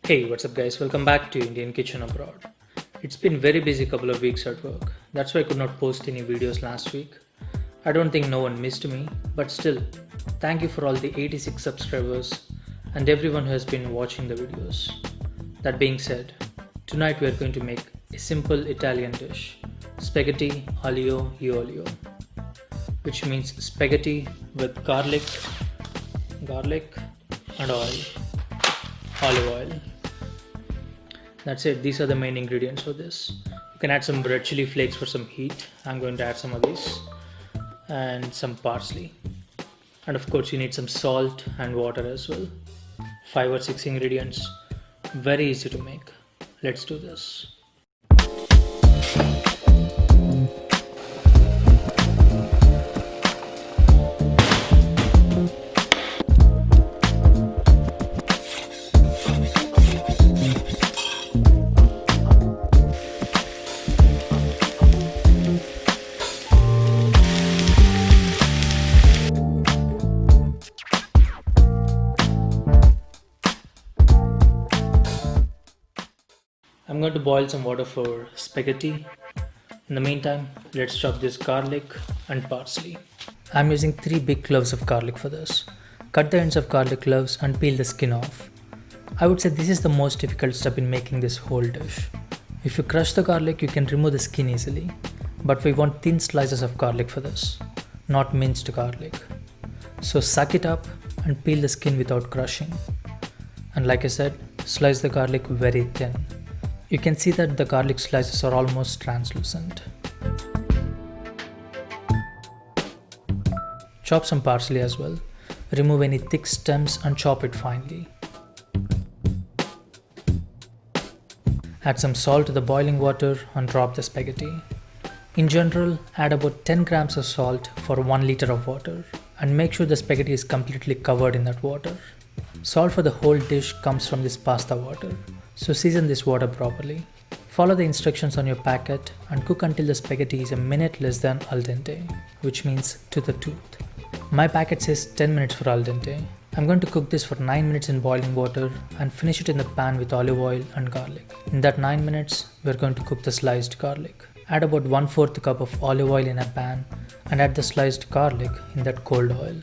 Hey, what's up guys? Welcome back to Indian Kitchen Abroad. It's been very busy couple of weeks at work. That's why I could not post any videos last week. I don't think no one missed me, but still, thank you for all the 86 subscribers and everyone who has been watching the videos. That being said, tonight we are going to make a simple Italian dish, spaghetti aglio e olio, which means spaghetti with garlic and olive oil. That's it. These are the main ingredients for this. You can add some red chili flakes for some heat. I'm going to add some of these and some parsley. And of course, you need some salt and water as well. 5 or 6 ingredients. Very easy to make. Let's do this. I'm going to boil some water for spaghetti. In the meantime, let's chop this garlic and parsley. I'm using 3 big cloves of garlic for this. Cut the ends of garlic cloves and peel the skin off. I would say this is the most difficult step in making this whole dish. If you crush the garlic, you can remove the skin easily. But we want thin slices of garlic for this, not minced garlic. So suck it up and peel the skin without crushing. And like I said, slice the garlic very thin. You can see that the garlic slices are almost translucent. Chop some parsley as well. Remove any thick stems and chop it finely. Add some salt to the boiling water and drop the spaghetti. In general, add about 10 grams of salt for 1 liter of water and make sure the spaghetti is completely covered in that water. Salt for the whole dish comes from this pasta water. So season this water properly. Follow the instructions on your packet and cook until the spaghetti is a minute less than al dente, which means to the tooth. My packet says 10 minutes for al dente. I'm going to cook this for 9 minutes in boiling water and finish it in the pan with olive oil and garlic. In that 9 minutes, we're going to cook the sliced garlic. Add about 1/4 cup of olive oil in a pan and add the sliced garlic in that cold oil.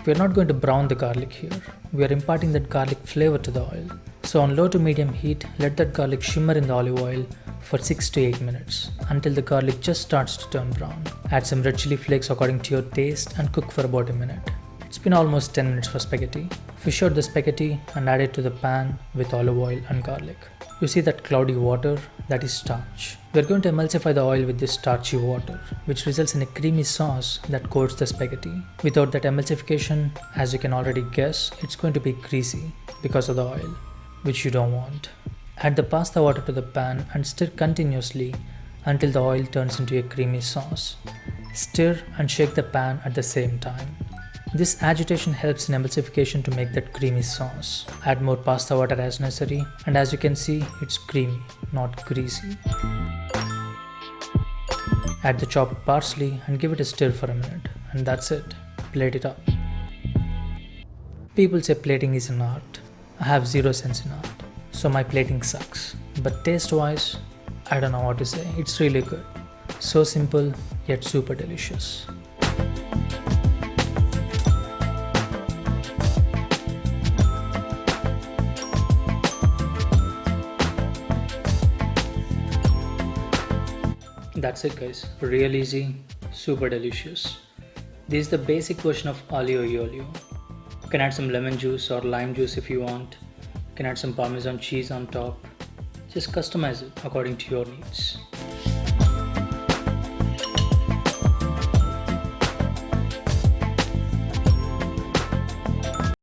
We're not going to brown the garlic here. We are imparting that garlic flavor to the oil. So on low to medium heat, let that garlic shimmer in the olive oil for 6 to 8 minutes until the garlic just starts to turn brown. Add some red chili flakes according to your taste and cook for about a minute. It's been almost 10 minutes for spaghetti. Fish out the spaghetti and add it to the pan with olive oil and garlic. You see that cloudy water? That is starch. We are going to emulsify the oil with this starchy water, which results in a creamy sauce that coats the spaghetti. Without that emulsification, as you can already guess, it's going to be greasy because of the oil, which you don't want. Add the pasta water to the pan and stir continuously until the oil turns into a creamy sauce. Stir and shake the pan at the same time. This agitation helps in emulsification to make that creamy sauce. Add more pasta water as necessary, and as you can see, it's creamy, not greasy. Add the chopped parsley and give it a stir for a minute, and that's it. Plate it up. People say plating is an art. I have zero sense in art, so my plating sucks. But taste-wise, I don't know what to say. It's really good. So simple, yet super delicious. That's it guys, real easy, super delicious. This is the basic version of aglio e olio. You can add some lemon juice or lime juice if you want. You can add some parmesan cheese on top. Just customize it according to your needs.